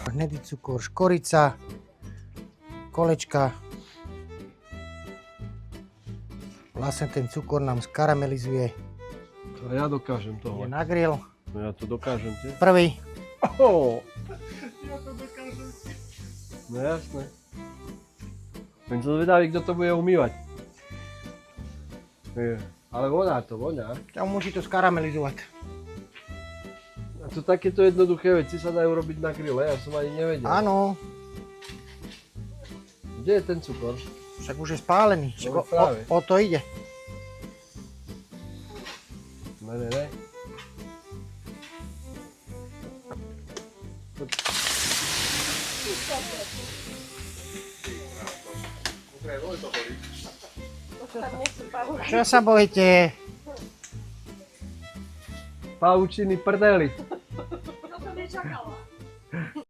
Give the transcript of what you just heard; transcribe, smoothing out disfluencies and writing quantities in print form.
Hnedý cukor, škorica, kolečka. Vlastne ten cukor nám skaramelizuje. A ja dokážem Je toho. na grill. No ja to dokážem tiež. Prvý. Oh, Ja to dokážem. no jasné. Len som zvedavý, kto to bude umývať. Je, ale voná to, voná. Tam musí to skaramelizovať. A to takéto jednoduché veci sa dajú robiť na grille, ja som ani nevedel. Áno, Kde je ten cukor? však už je spálený. Však No, práve. o to ide. Ne. Čo sa bojíte? Pavučiny prdeli. To som nečakala.